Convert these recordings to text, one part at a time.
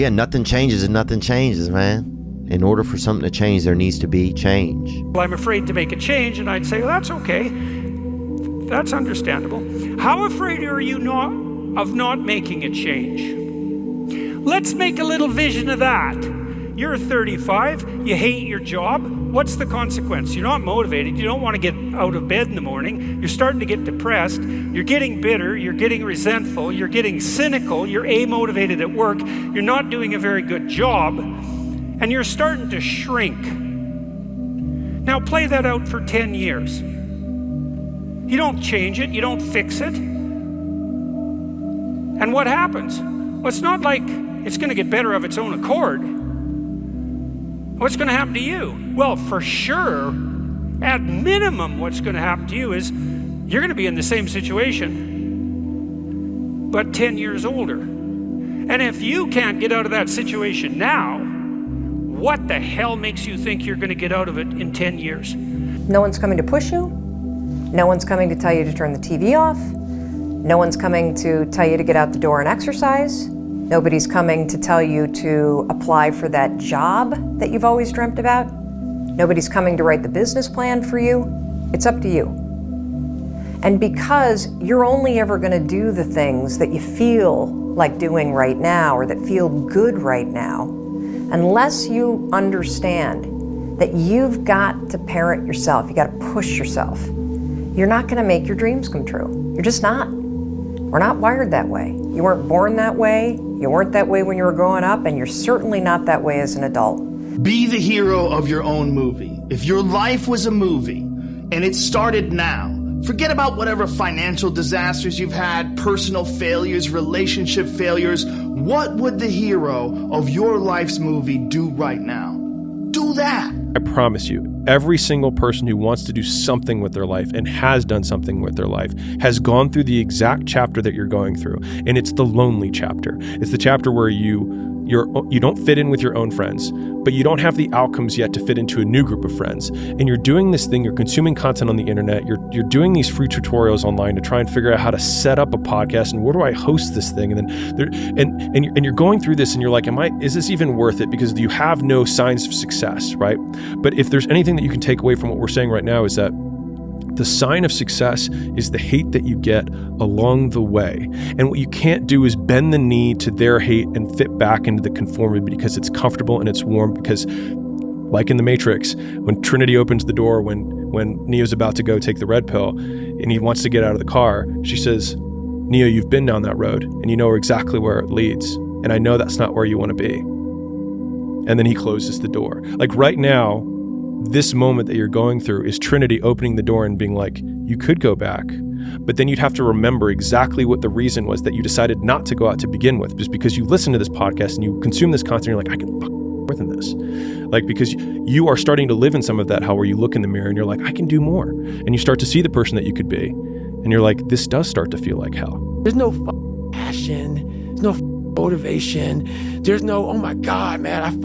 Yeah, nothing changes and nothing changes, man. In order for something to change, there needs to be change. Well, I'm afraid to make a change, and I'd say, well, that's okay. That's understandable. How afraid are you of not making a change? Let's make a little vision of that. You're 35, you hate your job. What's the consequence? You're not motivated, you don't want to get out of bed in the morning, you're starting to get depressed, you're getting bitter, you're getting resentful, you're getting cynical, you're amotivated at work, you're not doing a very good job, and you're starting to shrink. Now play that out for 10 years. You don't change it, you don't fix it. And what happens? Well, it's not like it's going to get better of its own accord. What's going to happen to you? Well, for sure, at minimum, what's going to happen to you is you're going to be in the same situation, but 10 years older. And if you can't get out of that situation now, what the hell makes you think you're going to get out of it in 10 years? No one's coming to push you. No one's coming to tell you to turn the TV off. No one's coming to tell you to get out the door and exercise. Nobody's coming to tell you to apply for that job that you've always dreamt about. Nobody's coming to write the business plan for you. It's up to you. And because you're only ever going to do the things that you feel like doing right now or that feel good right now, unless you understand that you've got to parent yourself, you got to push yourself, you're not going to make your dreams come true. You're just not. We're not wired that way. You weren't born that way. You weren't that way when you were growing up, and you're certainly not that way as an adult. Be the hero of your own movie. If your life was a movie and it started now, forget about whatever financial disasters you've had, personal failures, relationship failures. What would the hero of your life's movie do right now? Do that. I promise you, every single person who wants to do something with their life and has done something with their life has gone through the exact chapter that you're going through. And it's the lonely chapter. It's the chapter where you don't fit in with your own friends, but you don't have the outcomes yet to fit into a new group of friends. And you're doing this thing, you're consuming content on the internet, you're doing these free tutorials online to try and figure out how to set up a podcast and where do I host this thing? And then you're going through this and you're like, is this even worth it? Because you have no signs of success, right? But if there's anything that you can take away from what we're saying right now is that the sign of success is the hate that you get along the way. And what you can't do is bend the knee to their hate and fit back into the conformity because it's comfortable and it's warm. Because like in the Matrix, when Trinity opens the door, when Neo's about to go take the red pill and he wants to get out of the car, she says, Neo, you've been down that road and you know exactly where it leads. And I know that's not where you want to be. And then he closes the door. Like right now, this moment that you're going through is Trinity opening the door and being like, you could go back, but then you'd have to remember exactly what the reason was that you decided not to go out to begin with, just because you listen to this podcast and you consume this content, you're like, I can fuck more than this. Like, because you are starting to live in some of that hell where you look in the mirror and you're like, I can do more. And you start to see the person that you could be. And you're like, this does start to feel like hell. There's no passion. There's no motivation. There's no, oh my God, man,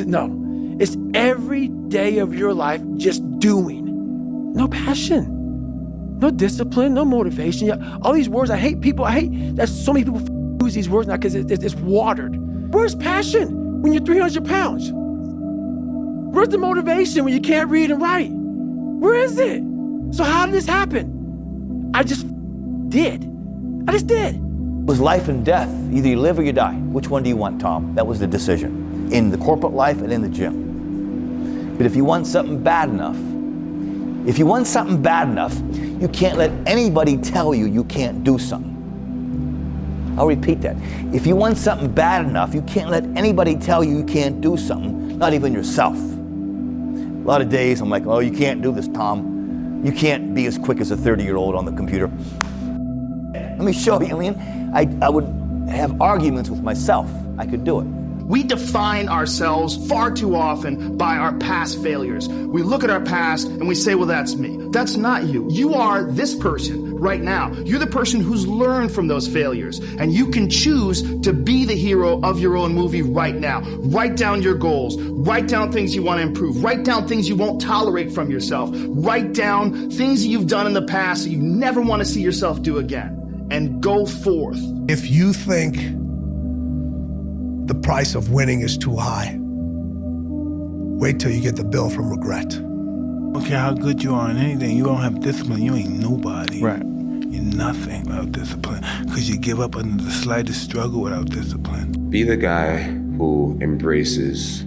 no. It's every day of your life just doing. No passion, no discipline, no motivation. Yeah, all these words, I hate that so many people use these words now because it's watered. Where's passion when you're 300 pounds? Where's the motivation when you can't read and write? Where is it? So how did this happen? I just did. It was life and death. Either you live or you die. Which one do you want, Tom? That was the decision. In the corporate life and in the gym. But if you want something bad enough, you can't let anybody tell you you can't do something. I'll repeat that. If you want something bad enough, you can't let anybody tell you you can't do something, not even yourself. A lot of days I'm like, oh, you can't do this, Tom. You can't be as quick as a 30-year-old on the computer. Let me show you, I would have arguments with myself. I could do it. We define ourselves far too often by our past failures. We look at our past and we say, well, that's me. That's not you. You are this person right now. You're the person who's learned from those failures. And you can choose to be the hero of your own movie right now. Write down your goals. Write down things you want to improve. Write down things you won't tolerate from yourself. Write down things that you've done in the past that you never want to see yourself do again. And go forth. If you think the price of winning is too high. Wait till you get the bill from regret. I don't care how good you are in anything, you don't have discipline, you ain't nobody. Right. You're nothing without discipline, because you give up under the slightest struggle without discipline. Be the guy who embraces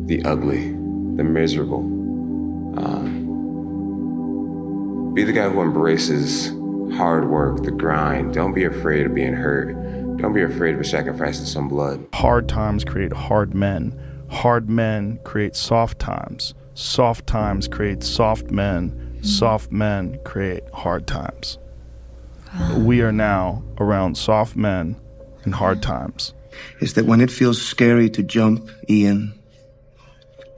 the ugly, the miserable. Be the guy who embraces hard work, the grind. Don't be afraid of being hurt. Don't be afraid of sacrificing some blood. Hard times create hard men. Hard men create soft times. Soft times create soft men. Soft men create hard times. We are now around soft men in hard times. Is that when it feels scary to jump, Ian,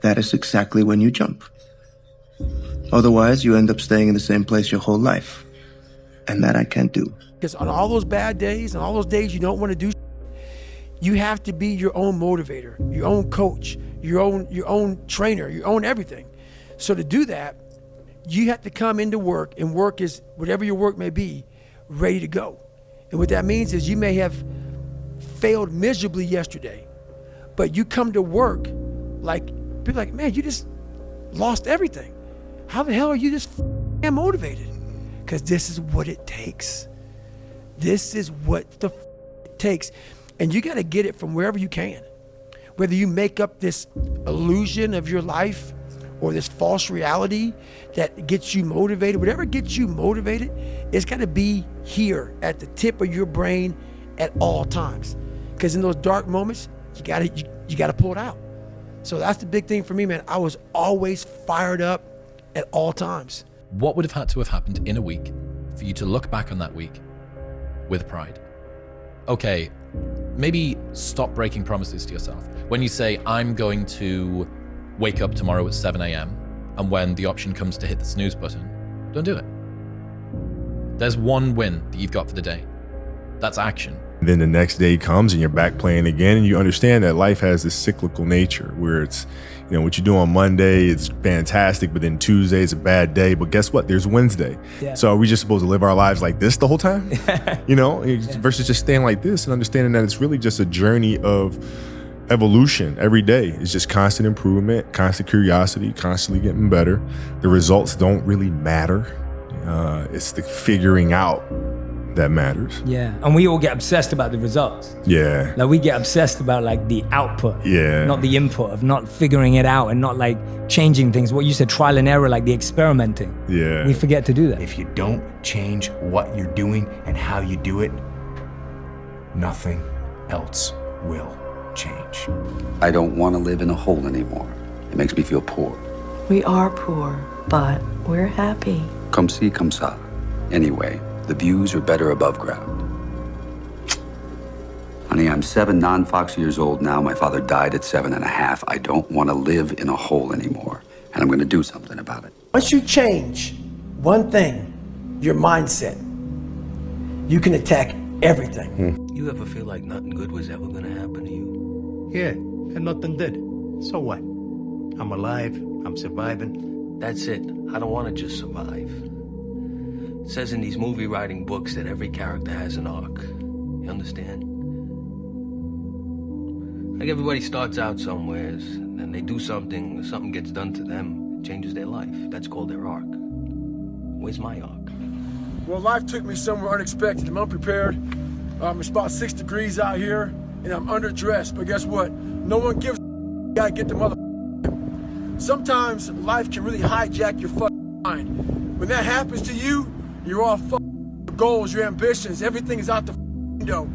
that is exactly when you jump. Otherwise, you end up staying in the same place your whole life. And that I can't do. Because on all those bad days and all those days you don't want to do, you have to be your own motivator, your own coach, your own trainer, your own everything. So to do that, you have to come into work, and work is, whatever your work may be, ready to go. And what that means is you may have failed miserably yesterday, but you come to work like, people are like, man, you just lost everything. How the hell are you just motivated? Because this is what it takes. This is what it takes. And you got to get it from wherever you can. Whether you make up this illusion of your life or this false reality that gets you motivated, whatever gets you motivated, it's got to be here at the tip of your brain at all times. Because in those dark moments, you got to pull it out. So that's the big thing for me, man. I was always fired up at all times. What would have had to have happened in a week for you to look back on that week with pride? Okay, maybe stop breaking promises to yourself. When you say, I'm going to wake up tomorrow at 7 a.m., and when the option comes to hit the snooze button, don't do it. There's one win that you've got for the day. That's action. Then the next day comes and you're back playing again, and you understand that life has this cyclical nature where it's, you know, what you do on Monday, it's fantastic, but then Tuesday is a bad day. But guess what? There's Wednesday. Yeah. So are we just supposed to live our lives like this the whole time? You know, versus just staying like this and understanding that it's really just a journey of evolution every day. It's just constant improvement, constant curiosity, constantly getting better. The results don't really matter. It's the figuring out that matters. Yeah, and we all get obsessed about the results. Yeah. Like we get obsessed about like the output. Yeah. Not the input, of not figuring it out and not like changing things. What you said, trial and error, like the experimenting. Yeah. We forget to do that. If you don't change what you're doing and how you do it, nothing else will change. I don't want to live in a hole anymore. It makes me feel poor. We are poor, but we're happy. Come see, come sa. Anyway, the views are better above ground. Honey, I'm 7 non-Fox years old now. My father died at 7.5. I don't want to live in a hole anymore, and I'm going to do something about it. Once you change one thing, your mindset, you can attack everything. You ever feel like nothing good was ever going to happen to you? Yeah, and nothing did. So what? I'm alive, I'm surviving. That's it. I don't want to just survive. It says in these movie writing books that every character has an arc. You understand? Like everybody starts out somewheres, and they do something, something gets done to them, it changes their life. That's called their arc. Where's my arc? Well, life took me somewhere unexpected. I'm unprepared. It's about 6 degrees out here, and I'm underdressed. But guess what? No one gives a gotta get the mother. Sometimes life can really hijack your fucking mind. When that happens to you, you're all fucking your goals, your ambitions, everything is out the window.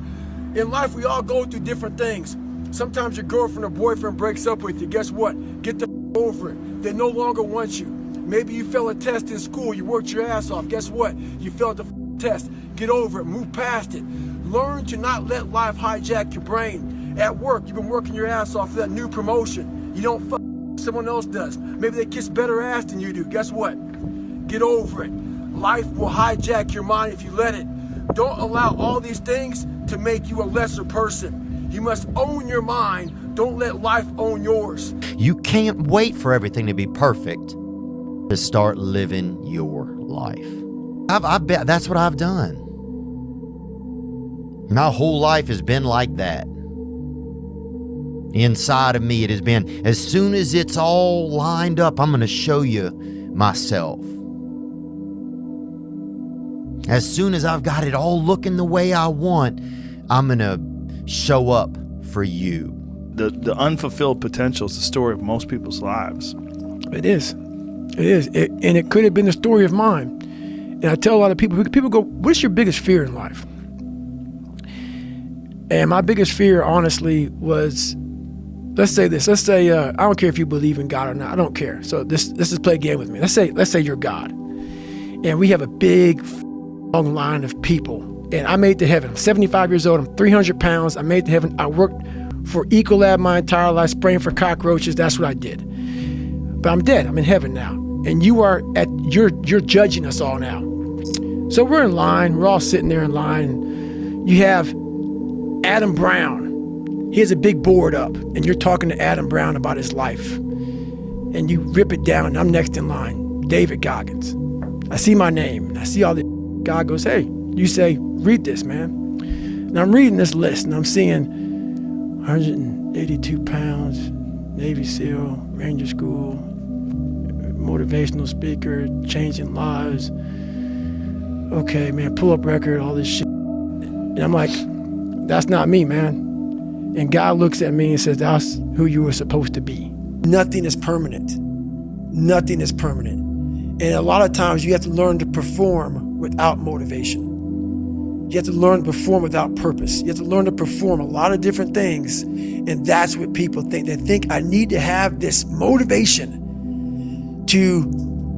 In life, we all go through different things. Sometimes your girlfriend or boyfriend breaks up with you. Guess what? Get the over it. They no longer want you. Maybe you failed a test in school. You worked your ass off. Guess what? You failed the test. Get over it. Move past it. Learn to not let life hijack your brain. At work, you've been working your ass off for that new promotion. You don't fuck someone else does. Maybe they kiss better ass than you do. Guess what? Get over it. Life will hijack your mind if you let it. Don't allow all these things to make you a lesser person. You must own your mind. Don't let life own yours. You can't wait for everything to be perfect to start living your life. I bet that's what I've done. My whole life has been like that. Inside of me, it has been, as soon as it's all lined up, I'm going to show you myself. As soon as I've got it all looking the way I want, I'm going to show up for you. The unfulfilled potential is the story of most people's lives. It is. It is. And it could have been the story of mine. And I tell a lot of people go, what's your biggest fear in life? And my biggest fear, honestly, was, let's say this. Let's say, I don't care if you believe in God or not. I don't care. So let's just play a game with me. Let's say you're God. And we have a big long line of people. And I made it to heaven. I'm 75 years old. I'm 300 pounds. I made it to heaven. I worked for Ecolab my entire life, spraying for cockroaches. That's what I did. But I'm dead. I'm in heaven now. And you're judging us all now. So we're in line. We're all sitting there in line. You have Adam Brown. He has a big board up, and you're talking to Adam Brown about his life. And you rip it down, and I'm next in line, David Goggins. I see my name, and I see all the God goes, hey, you say, read this, man. And I'm reading this list, and I'm seeing 182 pounds, Navy SEAL, Ranger School, motivational speaker, changing lives. Okay, man, pull-up record, all this shit. And I'm like, that's not me, man. And God looks at me and says, that's who you were supposed to be. Nothing is permanent. Nothing is permanent. And a lot of times you have to learn to perform without motivation. You have to learn to perform without purpose. You have to learn to perform a lot of different things. And that's what people think. They think I need to have this motivation to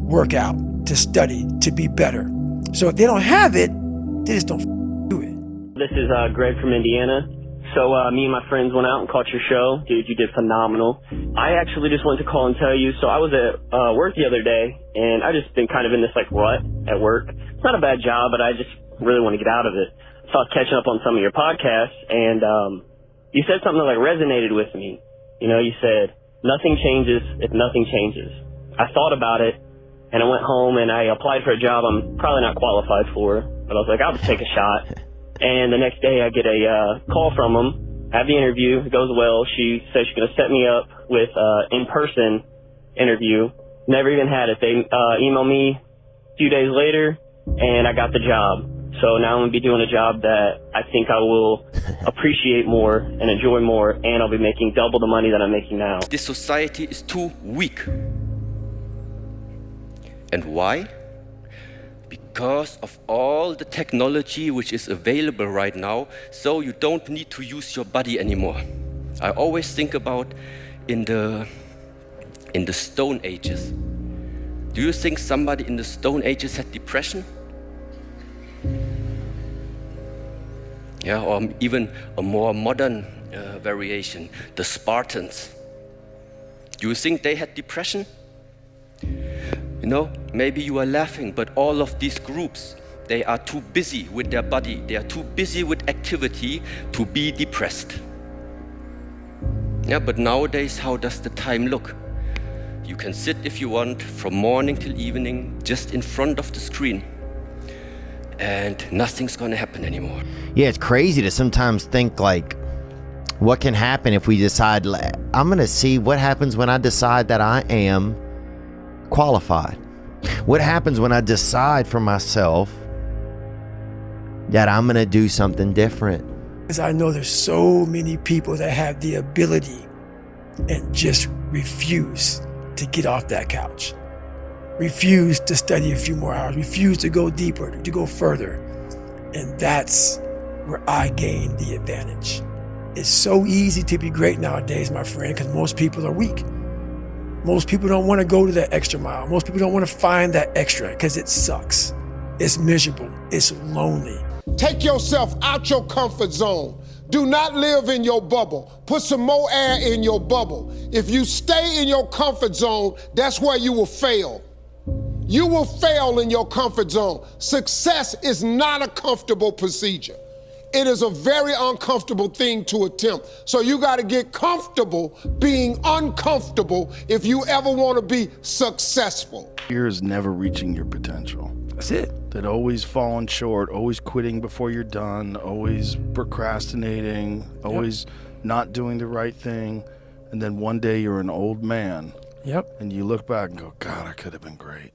work out, to study, to be better. So if they don't have it, they just don't do it. This is Greg from Indiana. So me and my friends went out and caught your show. Dude, you did phenomenal. I actually just wanted to call and tell you, so I was at work the other day, and I just been kind of in this like rut at work. It's not a bad job, but I just really want to get out of it. So I was catching up on some of your podcasts, and you said something that like resonated with me. You know, you said, nothing changes if nothing changes. I thought about it, and I went home and I applied for a job I'm probably not qualified for, but I was like, I'll just take a shot. And the next day I get a call from them. I have the interview. It goes well. She says she's going to set me up with in-person interview. Never even had it. They emailed me a few days later, and I got the job. So now I'm going to be doing a job that I think I will appreciate more and enjoy more, and I'll be making double the money that I'm making now. This society is too weak. And why? Because of all the technology which is available right now, so you don't need to use your body anymore. I always think about in the Stone Ages. Do you think somebody in the Stone Ages had depression? Yeah, or even a more modern variation, the Spartans. Do you think they had depression? You know, maybe you are laughing, but all of these groups, they are too busy with their body. They are too busy with activity to be depressed. Yeah, but nowadays, how does the time look? You can sit if you want from morning till evening, just in front of the screen. And nothing's gonna happen anymore. Yeah, it's crazy to sometimes think like, what can happen if we decide, I'm gonna see what happens when I decide that I am qualified. What happens when I decide for myself that I'm gonna do something different? Because I know there's so many people that have the ability and just refuse to get off that couch. Refuse to study a few more hours, refuse to go deeper, to go further. And that's where I gain the advantage. It's so easy to be great nowadays, my friend, because most people are weak. Most people don't want to go to that extra mile. Most people don't want to find that extra because it sucks. It's miserable. It's lonely. Take yourself out your comfort zone. Do not live in your bubble. Put some more air in your bubble. If you stay in your comfort zone, that's where you will fail. You will fail in your comfort zone. Success is not a comfortable procedure. It is a very uncomfortable thing to attempt. So you got to get comfortable being uncomfortable if you ever want to be successful. Fear is never reaching your potential. That's it. That always falling short, always quitting before you're done, always procrastinating, always not doing the right thing, and then one day you're an old man. Yep. And you look back and go, God, I could have been great.